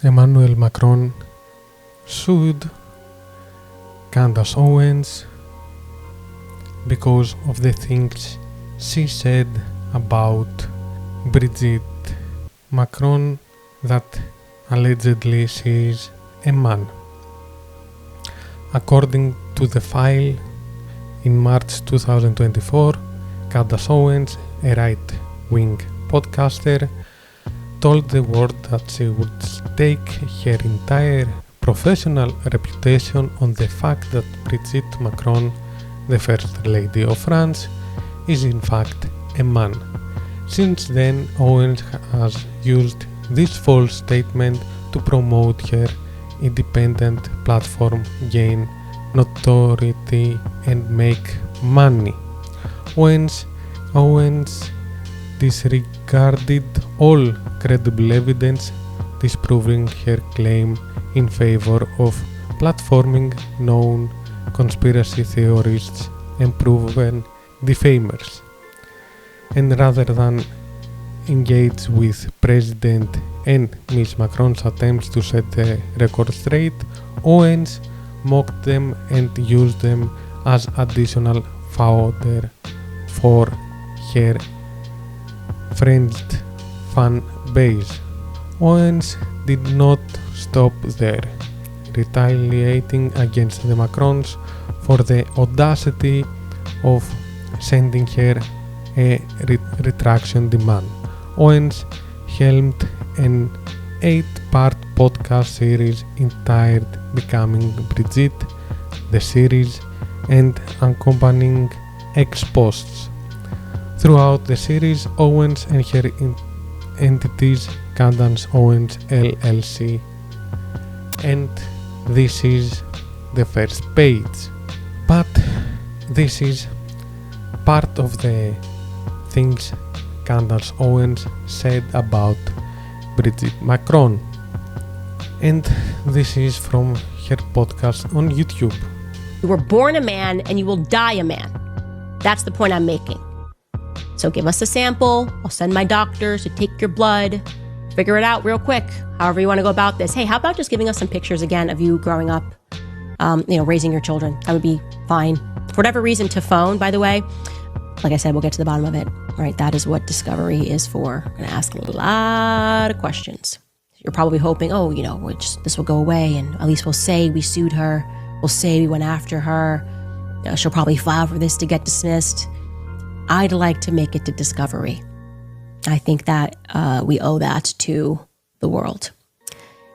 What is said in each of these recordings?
Emmanuel Macron sued Candace Owens because of the things she said about Brigitte Macron, that allegedly she is a man. According to the file, in March 2024, Candace Owens, a right-wing podcaster, told the world that she would stake her entire professional reputation on the fact that Brigitte Macron, the First Lady of France, is in fact a man. Since then, Owens has used this false statement to promote her independent platform, gain notoriety and make money. Owens disregarded all credible evidence disproving her claim in favor of platforming known conspiracy theorists and proven defamers. And rather than engage with President and Ms. Macron's attempts to set the record straight, Owens mocked them and used them as additional fodder for her fringed fan base. Owens did not stop there, retaliating against the Macrons for the audacity of sending her a retraction demand. Owens helmed an 8-part podcast series entitled Becoming Brigitte, the series, and accompanying ex-posts. Throughout the series, Owens and her entities, Candace Owens LLC, and this is the first page. But this is part of the things Candace Owens said about Brigitte Macron, and this is from her podcast on YouTube. You were born a man and you will die a man. That's the point I'm making. So give us a sample. I'll send my doctors to take your blood, figure it out real quick, however you want to go about this. Hey, how about just giving us some pictures again of you growing up, raising your children? That would be fine. For whatever reason, to phone, by the way, like I said, we'll get to the bottom of it. All right, that is what Discovery is for. I'm going to ask a lot of questions. You're probably hoping, this will go away, and at least we'll say we sued her. We'll say we went after her. She'll probably file for this to get dismissed. I'd like to make it to Discovery. I think that we owe that to the world.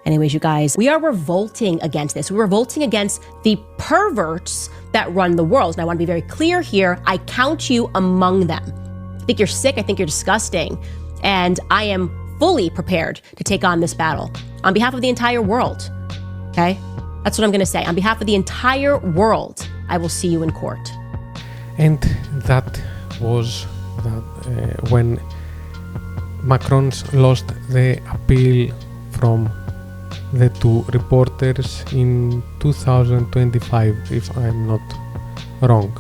Anyways, you guys, we are revolting against this. We're revolting against the perverts that run the world. And I want to be very clear here. I count you among them. I think you're sick. I think you're disgusting. And I am fully prepared to take on this battle on behalf of the entire world. Okay? That's what I'm going to say. On behalf of the entire world, I will see you in court. And that was that when Macron's lost the appeal from the two reporters in 2025, if I'm not wrong.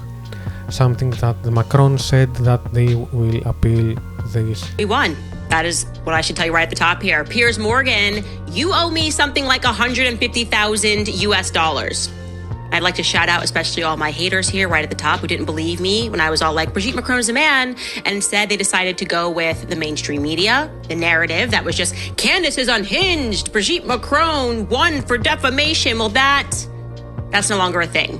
Something that Macron said that they will appeal this. We won. That is what I should tell you right at the top here. Piers Morgan, you owe me something like $150,000 US. I'd like to shout out especially all my haters here right at the top who didn't believe me when I was all like, Brigitte Macron is a man. And instead they decided to go with the mainstream media, the narrative that was just, Candace is unhinged, Brigitte Macron won for defamation. Well, that's no longer a thing.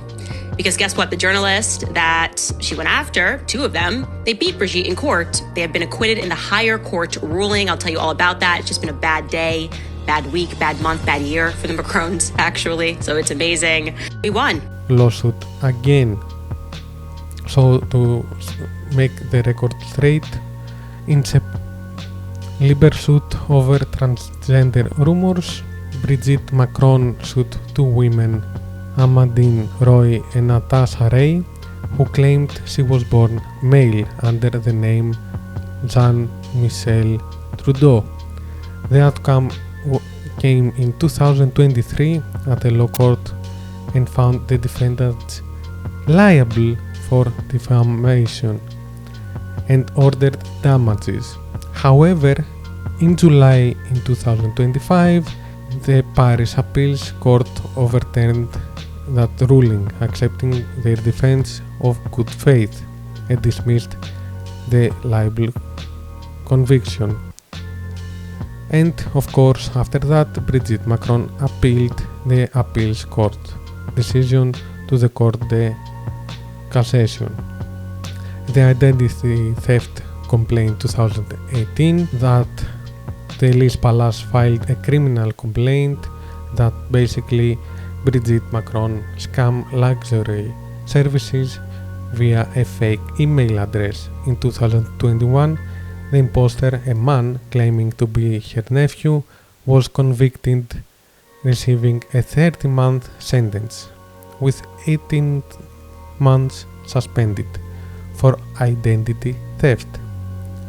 Because guess what? The journalist that she went after, 2 of them, they beat Brigitte in court. They have been acquitted in the higher court ruling. I'll tell you all about that. It's just been a bad day, bad week, bad month, bad year for the Macrons, actually. So it's amazing. We won. Lawsuit again. So to make the record straight, in Liber suit over transgender rumors, Brigitte Macron sued 2 women, Amandine Roy and Natasha Ray, who claimed she was born male under the name Jean-Michel Trudeau. The outcome came in 2023 at a law court and found the defendants liable for defamation and ordered damages. However, in July in 2025, the Paris Appeals Court overturned that ruling, accepting their defense of good faith and dismissed the libel conviction. And of course, after that, President Macron appealed the appeals court decision to the Cour de Cassation. The identity theft complaint 2018 that the Elise Palace filed a criminal complaint that basically Brigitte Macron scam luxury services via a fake email address. In 2021, the imposter, a man claiming to be her nephew, was convicted, receiving a 30-month sentence, with 18 months suspended for identity theft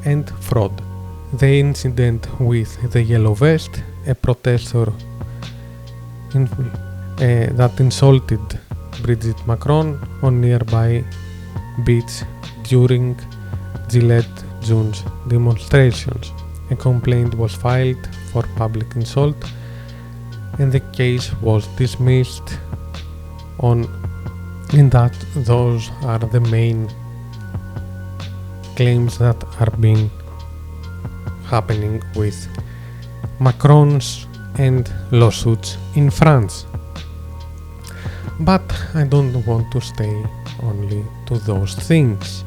and fraud. The incident with the yellow vest, a protester that insulted Brigitte Macron on nearby beach during Gillette June's demonstrations. A complaint was filed for public insult and the case was dismissed in that those are the main claims that are being happening with Macron's and lawsuits in France. But I don't want to stay only to those things,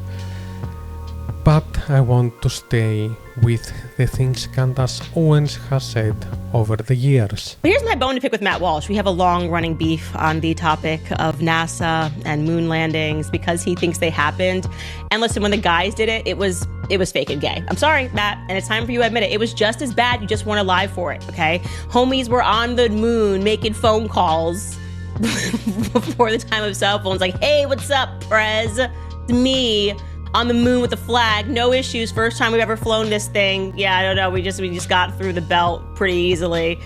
but I want to stay with the things Candace Owens has said over the years. Here's my bone to pick with Matt Walsh. We have a long-running beef on the topic of NASA and moon landings because he thinks they happened. And listen, when the guys did it, it was fake and gay. I'm sorry, Matt, and it's time for you to admit it. It was just as bad. You just weren't alive for it, okay? Homies were on the moon making phone calls before the time of cell phones, like, hey, what's up, Prez? It's me on the moon with the flag. No issues. First time we've ever flown this thing. Yeah, I don't know. We just got through the belt pretty easily.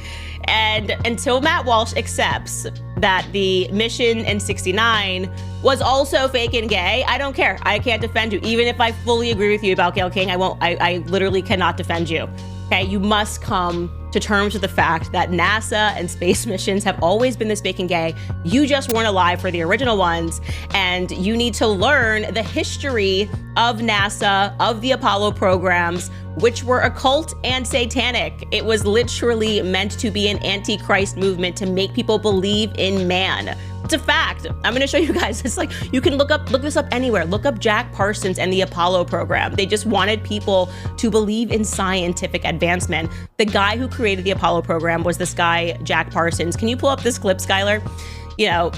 And until Matt Walsh accepts that the mission in 69 was also fake and gay, I don't care. I can't defend you. Even if I fully agree with you about Gayle King, I literally cannot defend you. Okay, you must come to terms with the fact that NASA and space missions have always been this fake and gay. You just weren't alive for the original ones, and you need to learn the history of NASA, of the Apollo programs, which were occult and satanic. It was literally meant to be an antichrist movement to make people believe in man. It's a fact. I'm going to show you guys. It's like, you can look this up anywhere. Look up Jack Parsons and the Apollo program. They just wanted people to believe in scientific advancement. The guy who created the Apollo program was this guy, Jack Parsons. Can you pull up this clip, Skylar? You know,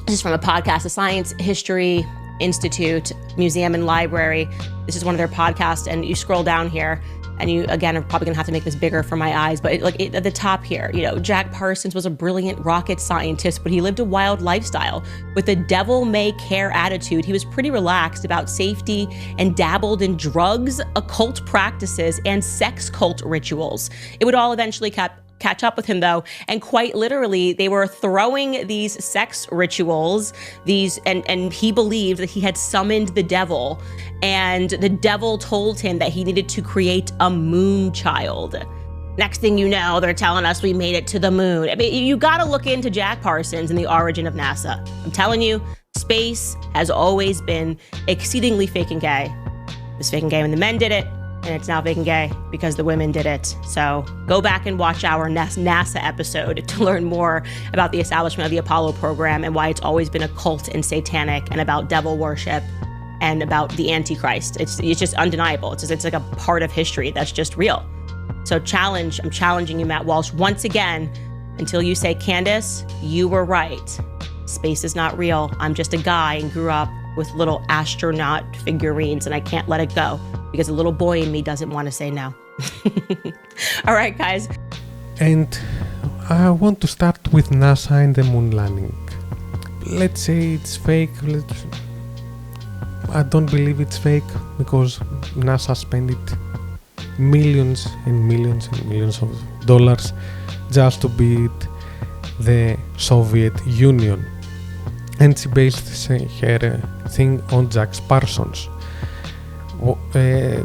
this is from a podcast, the Science History Institute Museum and Library. This is one of their podcasts, and you scroll down here, and you, again, are probably gonna have to make this bigger for my eyes, but at the top here, you know, Jack Parsons was a brilliant rocket scientist, but he lived a wild lifestyle with a devil-may-care attitude. He was pretty relaxed about safety and dabbled in drugs, occult practices, and sex cult rituals. It would all eventually catch up with him, though, and quite literally they were throwing these sex rituals, and he believed that he had summoned the devil, and the devil told him that he needed to create a moon child. Next thing you know, they're telling us we made it to the moon. I mean, you gotta look into Jack Parsons and the origin of NASA. I'm telling you, space has always been exceedingly fake and gay. It was fake and gay when the men did it, and it's now fake and gay because the women did it. So go back and watch our NASA episode to learn more about the establishment of the Apollo program and why it's always been occult and satanic, and about devil worship and about the Antichrist. It's just undeniable. It's like a part of history that's just real. So I'm challenging you, Matt Walsh, once again, until you say, Candace, you were right. Space is not real. I'm just a guy and grew up with little astronaut figurines, and I can't let it go because a little boy in me doesn't want to say no. All right, guys. And I want to start with NASA and the moon landing. Let's say it's fake. I don't believe it's fake because NASA spent millions and millions and millions of dollars just to beat the Soviet Union. And she based her thing on Jack Parsons.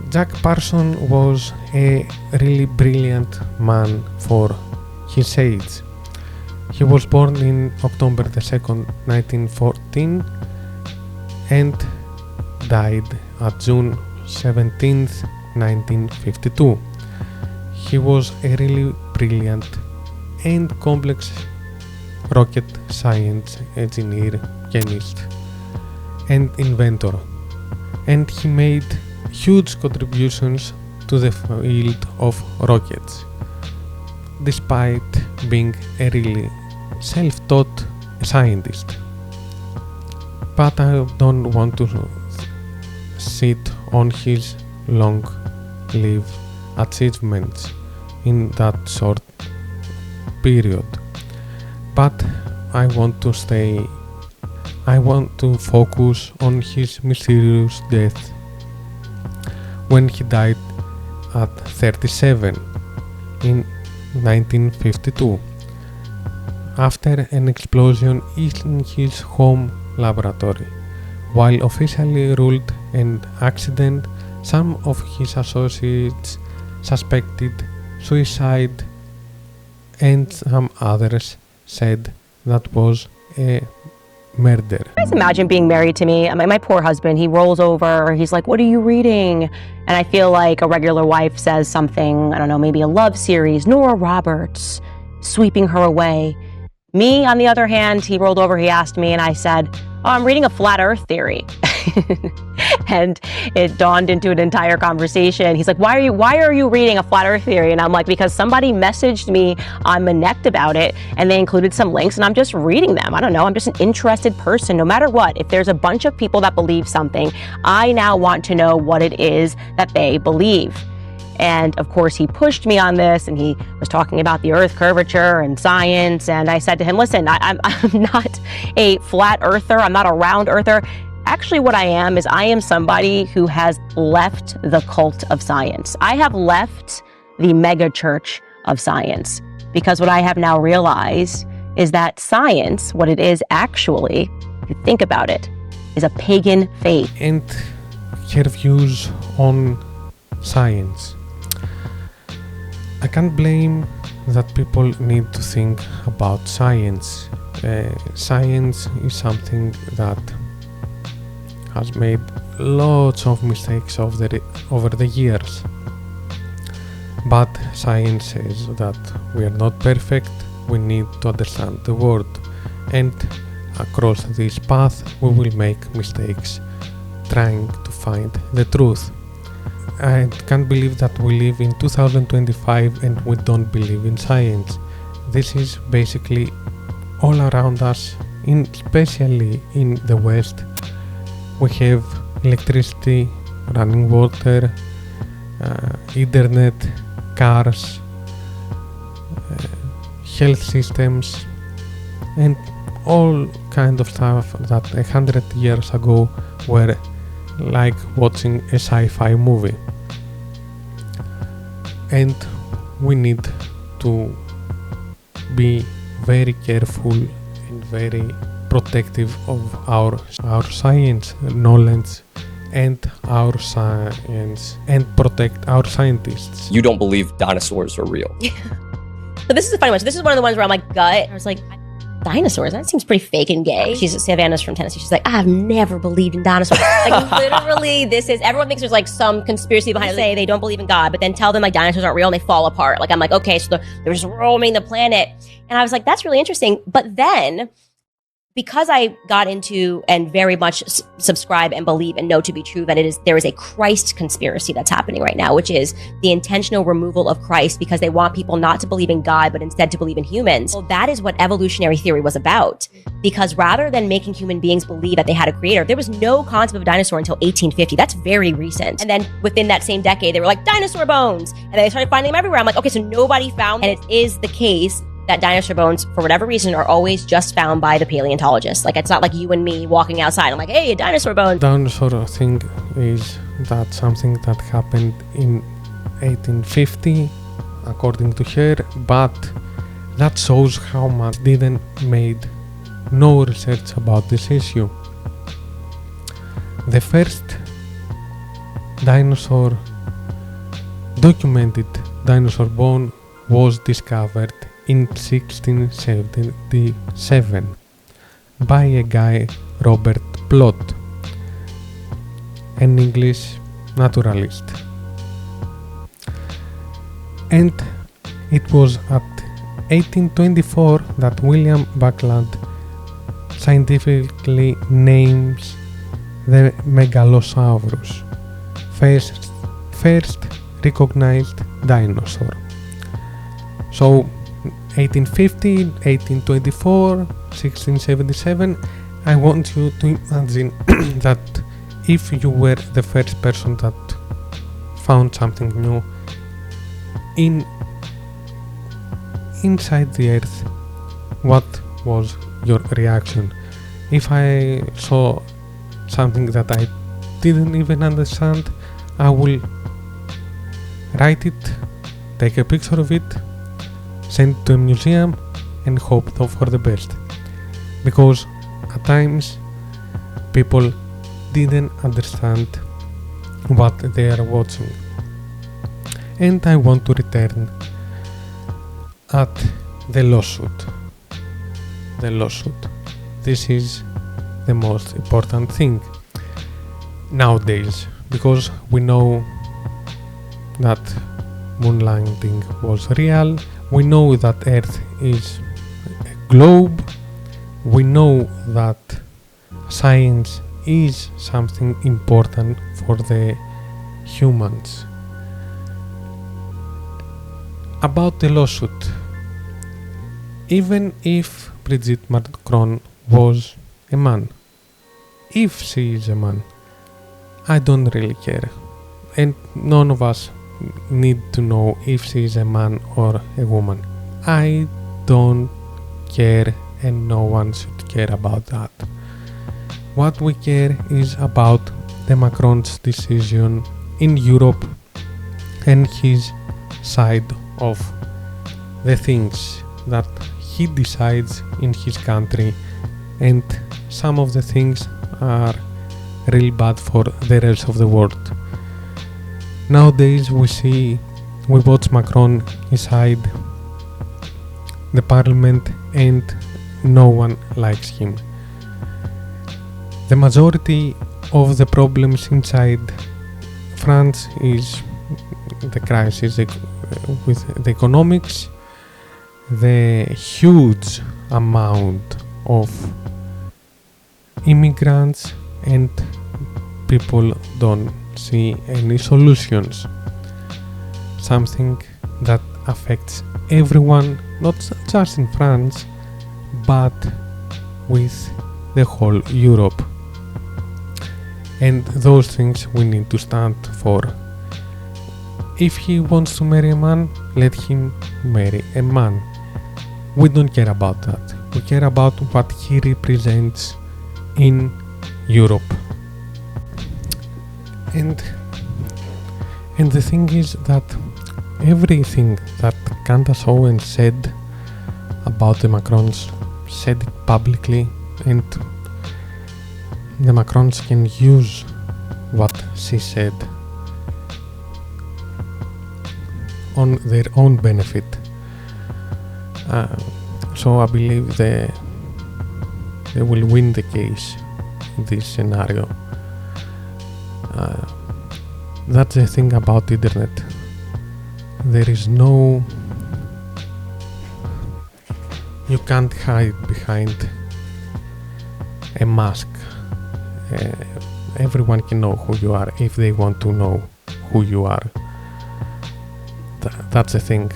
Jack Parsons was a really brilliant man for his age. He was born in October 2nd, 1914 and died at June 17th, 1952. He was a really brilliant and complex rocket science engineer, chemist and inventor, and he made huge contributions to the field of rockets, despite being a really self-taught scientist. But I don't want to sit on his long-lived achievements in that short period, but I want to focus on his mysterious death when he died at 37 in 1952 after an explosion in his home laboratory. While officially ruled an accident, some of his associates suspected suicide and some others said that was a murder. Guys, imagine being married to me. My poor husband, he rolls over, he's like, "What are you reading?" And I feel like a regular wife says something, I don't know, maybe a love series, Nora Roberts, sweeping her away. Me, on the other hand, he rolled over, he asked me, and I said, "Oh, I'm reading a flat earth theory." And it dawned into an entire conversation. He's like, why are you reading a flat earth theory? And I'm like, because somebody messaged me on Manect about it and they included some links and I'm just reading them. I don't know. I'm just an interested person. No matter what, if there's a bunch of people that believe something, I now want to know what it is that they believe. And of course, he pushed me on this and he was talking about the earth curvature and science. And I said to him, listen, I'm not a flat earther. I'm not a round earther. Actually, what I am is I am somebody who has left the cult of science. I have left the mega church of science because what I have now realized is that science, what it is actually, if you think about it, is a pagan faith. And her views on science. I can't blame that people need to think about science. Science is something that has made lots of mistakes over the years. But science says that we are not perfect, we need to understand the world, and across this path we will make mistakes trying to find the truth. I can't believe that we live in 2025 and we don't believe in science. This is basically all around us, especially in the West. We have electricity, running water, internet, cars, health systems, and all kind of stuff that 100 years ago were like watching a sci-fi movie. And we need to be very careful and very protective of our science knowledge and our science and protect our scientists. You don't believe dinosaurs are real. So this is the funny one. So this is one of the ones where I'm like, gut. I was like, dinosaurs? That seems pretty fake and gay. Savannah's from Tennessee. She's like, I've never believed in dinosaurs. Like literally, everyone thinks there's like some conspiracy behind it. Say they don't believe in God, but then tell them like dinosaurs aren't real and they fall apart. Like I'm like, okay, so they're just roaming the planet. And I was like, that's really interesting. But then, because I got into and very much subscribe and believe and know to be true that there is a Christ conspiracy that's happening right now, which is the intentional removal of Christ because they want people not to believe in God, but instead to believe in humans. Well, that is what evolutionary theory was about. Because rather than making human beings believe that they had a creator, there was no concept of a dinosaur until 1850. That's very recent. And then within that same decade, they were like, dinosaur bones. And they started finding them everywhere. I'm like, okay, so nobody found, and it is the case that dinosaur bones, for whatever reason, are always just found by the paleontologists. Like, it's not like you and me walking outside. I'm like, hey, a dinosaur bone. Dinosaur thing is that something that happened in 1850, according to her, but that shows how much didn't made no research about this issue. The first documented dinosaur bone was discovered in 1677 by a guy Robert Plot, an English naturalist. And it was at 1824 that William Buckland scientifically names the Megalosaurus, first recognized dinosaur. So 1850, 1824, 1677, I want you to imagine that if you were the first person that found something new inside the earth, what was your reaction? If I saw something that I didn't even understand, I will write it, take a picture of it, send it to a museum and hope for the best. Because at times people didn't understand what they are watching. And I want to return at the lawsuit. The lawsuit. This is the most important thing nowadays, because we know that moon landing was real, we know that Earth is a globe, we know that science is something important for the humans. About the lawsuit, even if President Macron was a man, if she is a man, I don't really care, and none of us need to know if she is a man or a woman. I don't care, and no one should care about that. What we care is about the Macron's decision in Europe and his side of the things that he decides in his country, and some of the things are really bad for the rest of the world. Nowadays we watch Macron inside the parliament and no one likes him. The majority of the problems inside France is the crisis with the economics, the huge amount of immigrants, and people don't see any solutions. Something that affects everyone, not just in France, but with the whole Europe. And those things we need to stand for. If he wants to marry a man, let him marry a man. We don't care about that. We care about what he represents in Europe. And the thing is that everything that Candace Owens said about the Macrons, said it publicly, and the Macrons can use what she said on their own benefit. So I believe they will win the case in this scenario. That's the thing about the internet. There is no... You can't hide behind a mask. Everyone can know who you are if they want to know who you are. That's the thing.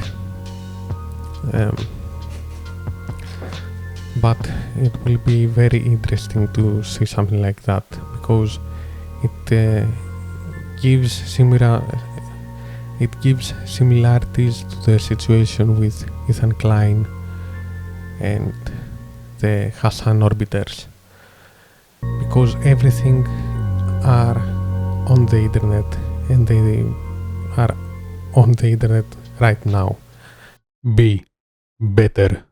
But it will be very interesting to see something like that, because it gives similarities to the situation with Ethan Klein and the Hassan orbiters, because everything are on the internet, and they are on the internet right now. Be better.